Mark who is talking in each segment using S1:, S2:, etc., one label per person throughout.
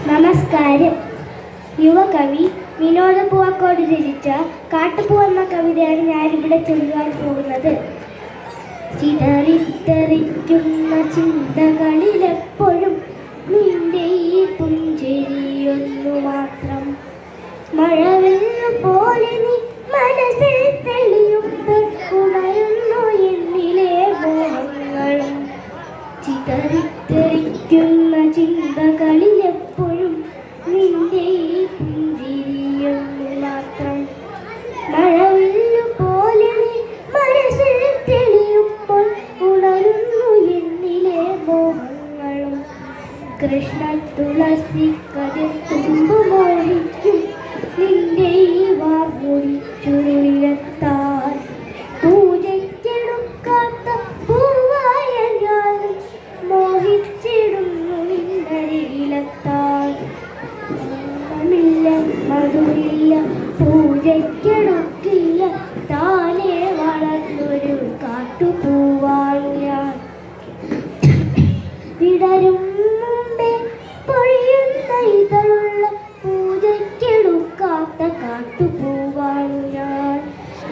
S1: നമസ്കാരം. യുവകവി വിനോദ പൂവക്കോട് രചിച്ച കാട്ടുപൂ എന്ന കവിതയാണ് ഞാനിവിടെ ചൊല്ലുവാൻ പോകുന്നത്. ചിതറിത്തെറിക്കുന്ന ചിന്തകളിലെപ്പോഴും നിന്റെ ഈ പുഞ്ചിരിയൊന്നു മാത്രം. മഴവെള്ളം പോലെ നീ മനസ്സിൽ തെളിയുമ്പോൾ ഉണരുന്നു എന്നിലെ മോഹങ്ങളും. ചിതറിത്തെറിക്കുന്ന ചിന്തകളിലെപ്പോഴും നിന്റെ ഈ പുഞ്ചിരിയൊന്നു മാത്രം. മഴവെള്ളം പോലെ നീ മനസ്സിൽ തെളിയുമ്പോൾ ഉണരുന്നു എന്നിലെ മോഹങ്ങളും. കൃഷ്ണ തുളസി കതിർത്തുമ്പു മോഹിക്കും നിന്റെ ഈ വാർമുടി ചുരുളിലെത്താൻ. പൂജയ്ക്കെടുക്കാത്ത പൂവായ ഞാൻ മോഹിച്ചിടുന്നു നിന്നരികിലെത്താൻ. മധുരില്ല പൂജയ്ക്കെടുക്കില്ല താനേ വളർന്നൊരു കാട്ടുപൂവാൻ ഞാൻ. വിടരും മുമ്പേ പൊഴിയുന്ന ഇതളുള്ള പൂജയ്ക്കെടുക്കാത്ത കാട്ടുപൂവാൻ ഞാൻ.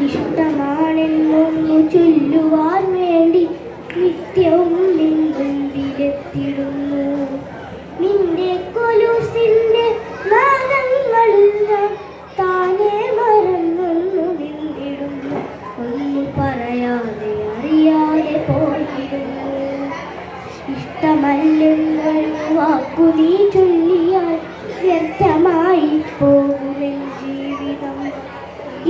S1: ഇഷ്ടമാണെന്നൊന്നു ചൊല്ലുവാൻ വേണ്ടി നിത്യവും നിൻ മുൻപിലെത്തിടുന്നു. നിന്റെ കൊലുസിന്റെ നാദങ്ങളെല്ലാം താനേ മറന്നൊന്നു നിന്നിടുന്നു. ഒന്നു പറയാതെ അറിയാതെ പോയിടുന്നു. ഇഷ്ടമല്ലെന്നൊരു വാക്കു നീ ചൊല്ലിയാൽ വ്യർത്ഥമായി പോകുമെൻ ജീവിതം.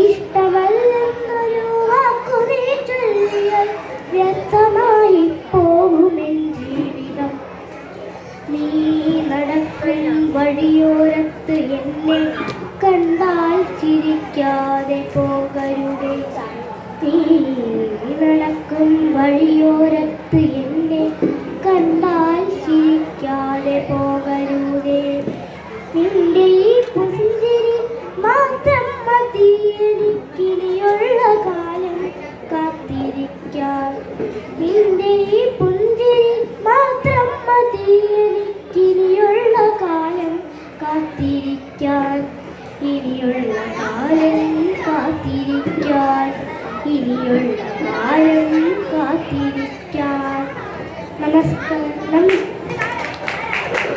S1: ഇഷ്ടമല്ലെന്നൊരു വാക്കു നീ ചൊല്ലിയാൽ വ്യർത്ഥമായി പോകുമെൻ ജീവിതം. നീ നടക്കും വഴിയോരത്ത് എന്നെ കണ്ടാൽ ചിരിക്കാതെ പോകരുതേ. നീ നടക്കും വഴിയോരത്ത് എന്നെ കണ്ടാൽ ചിരിക്കാതെ പോകരുതേ. നിന്റെ ഈ പുഞ്ചിരി മാത്രം മതി എനിക്കിനിയുള്ള കാലം കാത്തിരിക്കാൻ. നിന്റെ ഈ പുഞ്ചിരി മാത്രം മതി എനിക്കിനിയുള്ള കാലം കാത്തിരിക്കാൻ. ഇനിയുള്ള കാലം കാത്തിരിക്കാൻ. ഇനിയുള്ള കാലം കാത്തിരിക്കാൻ. നമസ്കാരം.